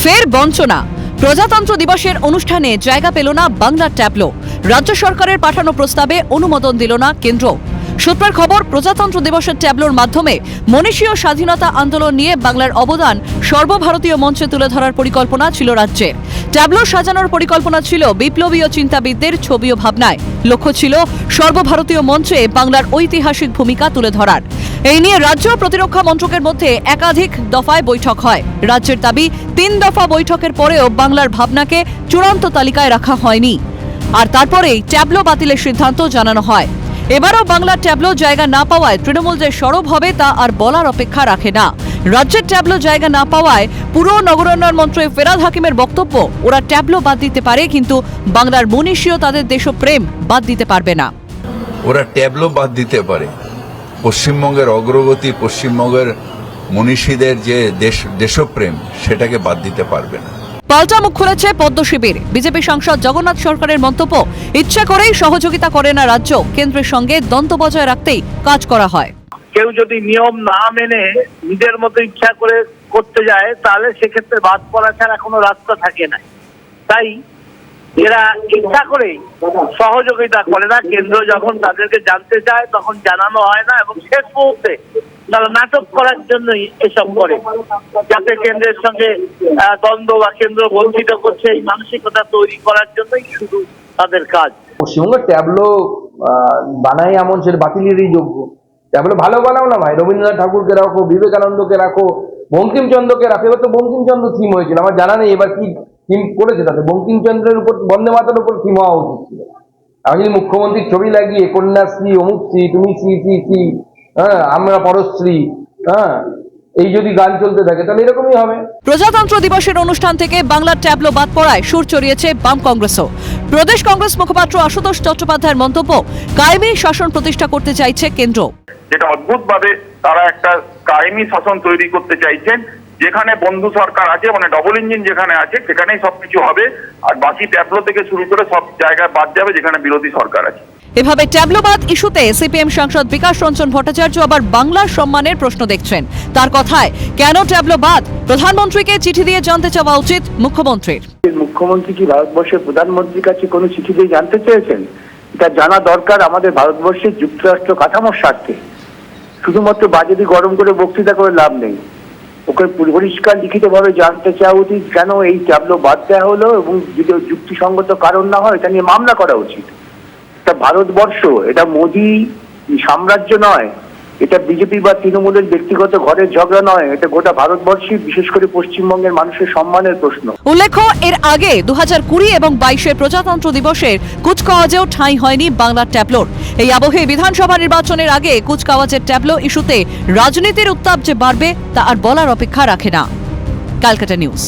ফের বঞ্চনা। প্রজাতন্ত্র দিবসের অনুষ্ঠানে জায়গা পেল না বাংলার ট্যাবলো। রাজ্য সরকারের পাঠানো প্রস্তাবে অনুমোদন দিল না কেন্দ্র। সূত্রের খবর, প্রজাতন্ত্র দিবসের ট্যাবলোর মাধ্যমে মনীষীয় স্বাধীনতা আন্দোলন নিয়ে বাংলার অবদান সর্বভারতীয় মঞ্চে তুলে ধরার পরিকল্পনা ছিল রাজ্যের। ট্যাবলো সাজানোর পরিকল্পনা ছিল বিপ্লবীয় চিন্তাবিদদের ছবি ও ভাবনায়। লক্ষ্য ছিল সর্বভারতীয় মঞ্চে বাংলার ঐতিহাসিক ভূমিকা তুলে ধরার। এই নিয়ে রাজ্য প্রতিরক্ষা মন্ত্রকের মধ্যে একাধিক দফায় বৈঠক হয়। রাজ্যের দাবি, 3 দফা বৈঠকের পরেও বাংলার ভাবনাকে চূড়ান্ত তালিকায় রাখা হয়নি। আর তারপরেই ট্যাবলো বাতিলের সিদ্ধান্ত জানানো হয়। এবারও বাংলার ট্যাবলো জায়গা না পাওয়ায় তৃণমূল যে সরব হবে তা আর বলার অপেক্ষা রাখে না। রাজ্যের ট্যাবলো জায়গা না পাওয়ায় পুর নগরোন্নয়ন মন্ত্রী ফেরাদ হাকিমের বক্তব্য, ওরা ট্যাবলো বাদ দিতে পারে কিন্তু বাংলার মনীষীয় তাদের দেশপ্রেম বাদ দিতে পারবে না। ওরা ট্যাবলো বাদ দিতে পারে, পশ্চিমবঙ্গের অগ্রগতি, পশ্চিমবঙ্গের মনীষীদের যে দেশপ্রেম সেটাকে বাদ দিতে পারবে না। পাল্টা মুখ খুলেছে পদ্ম শিবির। বিজেপি সাংসদ জগন্নাথ সরকারের মন্তব্য, ইচ্ছা করেই সহযোগিতা করে না রাজ্য, কেন্দ্রের সঙ্গে দ্বন্দ্ব বজায় রাখতেই কাজ করা হয়। কেউ যদি নিয়ম না মেনে নিজের মতো ইচ্ছা করে করতে যায় তাহলে সেক্ষেত্রে বাদ পড়া ছাড়া কোনো রাস্তা থাকে না। তাই এরা ইচ্ছা করেই সহযোগিতা করে না। কেন্দ্র যখন তাদেরকে জানতে চায় তখন জানানো হয় না এবং শেষ মুহূর্তে তারা নাটক করার জন্যই এসব করে, যাতে কেন্দ্রের সঙ্গে দ্বন্দ্ব বা কেন্দ্র বঞ্চিত করছে এই মানসিকতা তৈরি করার জন্যই শুধু তাদের কাজ। পশ্চিমবঙ্গের ট্যাবলো বানাই এমন সেটা বাতিলেরই যোগ্য। ট্যাবলো ভালো বানাও না ভাই, রবীন্দ্রনাথ ঠাকুরকে রাখো, বিবেকানন্দকে রাখো, বঙ্কিমচন্দ্রকে রাখো। এবার তো বঙ্কিমচন্দ্র থিম হয়েছিল, আমার জানা নেই এবার কি থিম করেছে। তাতে বঙ্কিমচন্দ্রের উপর, বন্দে মাতার উপর থিম হওয়া উচিত ছিল। আমি যদি মুখ্যমন্ত্রীর ছবি লাগিয়ে কন্যাশ্রী, অমুকশ্রী, তুমি শ্রী, হ্যাঁ আমরা পরশ্রী, হ্যাঁ এই যদি গান চলতে থাকে তাহলে এরকমই হবে। প্রজাতন্ত্র দিবসের অনুষ্ঠান থেকে বাংলার ট্যাবলো বাদ পড়ায় সুর চড়িয়েছে বাম কংগ্রেসও। প্রদেশ কংগ্রেস মুখপাত্র আশুতোষ চট্টোপাধ্যায়ের মন্তব্য, কায়েমি শাসন প্রতিষ্ঠা করতে চাইছে কেন্দ্র। যেটা অদ্ভুতভাবে তারা একটা কায়েমি শাসন তৈরি করতে চাইছেন, যেখানে বন্ধু সরকার আছে, মানে ডবল ইঞ্জিন যেখানে আছে সেখানেই সবকিছু হবে, আর বাকি ট্যাবলো থেকে শুরু করে সব জায়গায় বাদ যাবে যেখানে বিরোধী সরকার আছে। এভাবে ট্যাবলোবাদ ইস্যুতে সিপিএম সাংসদ বিকাশ রঞ্জন ভট্টাচার্য আবার বাংলার সম্মানের প্রশ্ন দেখছেন। তার কথায়, কেন ট্যাবলোবাদ? প্রধানমন্ত্রীকে চিঠি দিয়ে জানতে চাওয়া উচিত মুখ্যমন্ত্রীর। মুখ্যমন্ত্রী কি ভারতবর্ষের প্রধানমন্ত্রীর কাছে কোনো চিঠি দিয়ে জানতে চেয়েছেন? এটা জানা দরকার আমাদের ভারতবর্ষের যুক্তরাষ্ট্র কাঠামোর স্বার্থে। শুধুমাত্র বাজেটি গরম করে বক্তৃতা করে লাভ নেই, ওকে পরিষ্কার লিখিতভাবে জানতে চাওয়া উচিত কেন এই ট্যাবলো বাদ দেওয়া হলো, এবং যদি যুক্তিসঙ্গত কারণ না হয় এটা নিয়ে মামলা করা উচিত। এটা ভারতবর্ষ, এটা মোদী সাম্রাজ্য নয়, এটা বিজেপি বা তৃণমূলের ব্যক্তিগত ঘরের ঝগড়া নয়, এটা গোটা ভারতবর্ষে, বিশেষ করে পশ্চিমবঙ্গের মানুষের সম্মানের প্রশ্ন। উল্লেখ্য, এর আগে 2020 এবং 22-এর প্রজাতন্ত্র দিবসের কুচকাওয়াজেও ঠাঁই হয়নি বাংলার ট্যাবলোর। এই আবহে বিধানসভা নির্বাচনের আগে কুচকাওয়াজের ট্যাবলো ইস্যুতে রাজনীতির উত্তাপ যে বাড়বে তা আর বলার অপেক্ষা রাখে না। ক্যালকাটা নিউজ।